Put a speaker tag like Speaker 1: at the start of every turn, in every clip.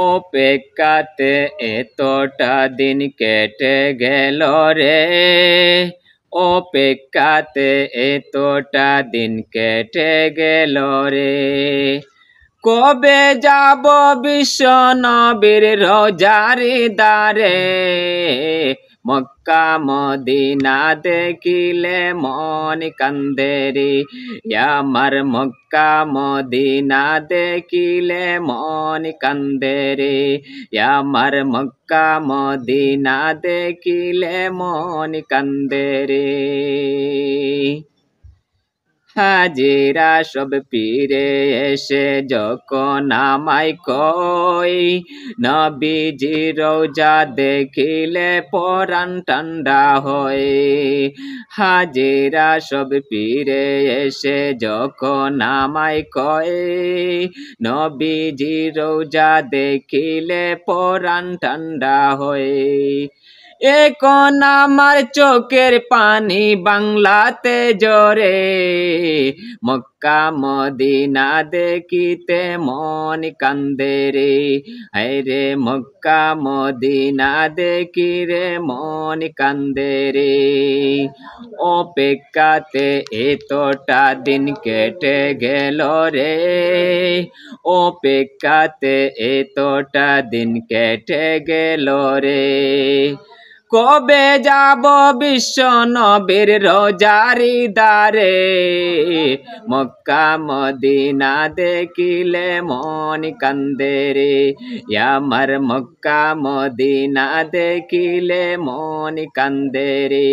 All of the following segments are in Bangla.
Speaker 1: অপেক্ষাতে এতটা দিন কেটে গেল রে, অপেক্ষাতে এতটা দিন কেটে গেল রে। কবে যাব বিশ্ব নবীর রোজার দ্বারে, মক্কা মদিনা দেখিলে মন কান্দে রে। আমার মক্কা মদিনা দেখিলে মন কান্দে রে, আমার মক্কা মদিনা দেখিলে মন কান্দে রে। হাজিরা সব ফিরে এসে যখন আমায় কই, নবীজি রোজা দেখিলে পরাণ ঠান্ডা হয়। হাজিরা সব ফিরে এসে যখন আমায় কয়, নবীজি রোজা দেখিলে পরাণ ঠান্ডা হয়। এখন আমার চোখের পানি বাংলাতে জরে, মক্কা মদিনা দেখিতে মন কান্দে রে। হায়রে মক্কা মদিনা দেখি রে মন কান্দে রে। অপেক্ষাতে এতটা দিন কেটে গেল রে, অপেক্ষাতে এতটা দিন কেটে গেল রে। কবে যাব বিশ্ব নবীর রোজার দ্বারে, মক্কা মদিনা দেখিলে মন কান্দে রে। আমার মক্কা মদিনা দেখিলে মন কান্দে রে,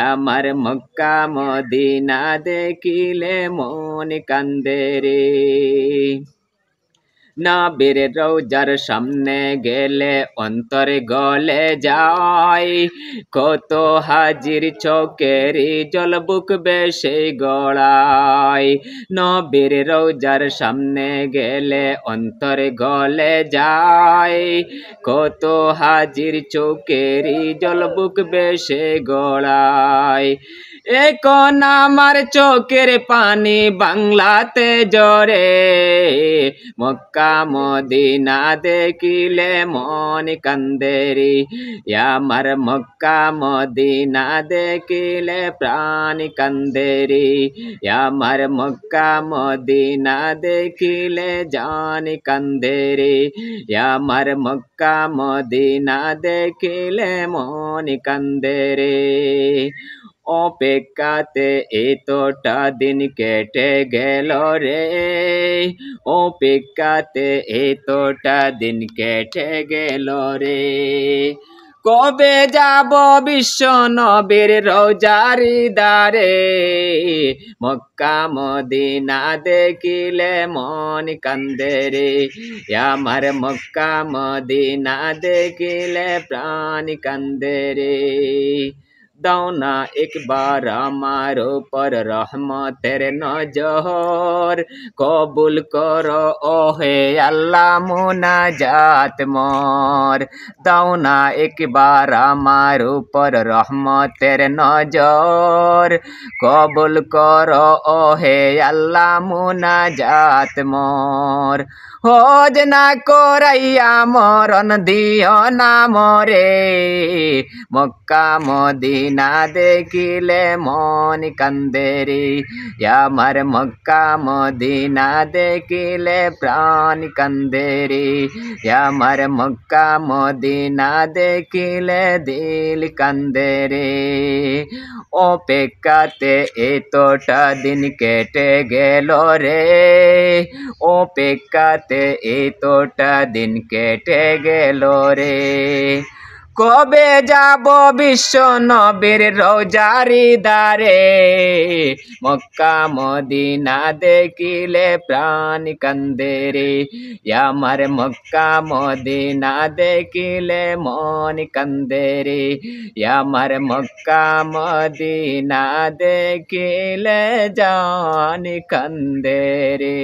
Speaker 1: আমার মক্কা মদিনা দেখিলে মন কান্দে রে। নবীর রোজার সামনে গেলে অন্তর গলে যায়, কত হাজির চোখেরই জল বুক বেশি গড়ায়। নবীর রোজার সামনে গেলে অন্তর গলে যায়, কত হাজির চোখেরই জল বুক বেশি গড়ায়। এখন আমার চোখের পানি বাংলাতে জরে, মক্কা মদিনা দেখিলে মন কান্দে রে। আমার মক্কা মদিনা দেখিলে প্রাণ কান্দে রে, আমার মক্কা মদিনা দেখিলে জান কান্দে রে, আমার মক্কা মদিনা দেখিলে মন কান্দে রে। অপেক্ষাতে এতটা দিন কেটে গেল রে, অপেক্ষাতে এতটা দিন কেটে গেল রে। কবে যাব বিশ্ব নবীর রোজার দ্বারে, মক্কা মদিনা দেখিলে মন কান্দে রে, আমার মক্কা মদিনা দেখিলে প্রাণ কান্দে রে। দাও না একবার আমার উপর রহমতের নজর, কবুল করো ওহে আল্লাহ মুনাজাত মোর। দাও না একবার আমার উপর রহমতের নজর, কবুল করো ওহে আল্লাহ মুনাজাত মোর। হজ না করাইয়া মরণ দিও না মরে, মক্কা মদিনা দেখিলে মন কান্দে রে, আমার মক্কা মদিনা দেখিলে প্রাণ কান্দে রে, আমার মক্কা মদিনা দেখিলে দিল কান্দে রে। অপেক্ষাতে এতটা দিন কেটে গেল রে, অপেক্ষাতে এতটা দিন কেটে গেল রে। কবে যাব বিশ্ব নবীর রোজার দ্বারে, মক্কা মদিনা দেখিলে প্রাণ কান্দে রে, আমার মক্কা মদিনা দেখিলে মন কান্দে রে, আমার মক্কা মদিনা দেখিলে জান কান্দে রে।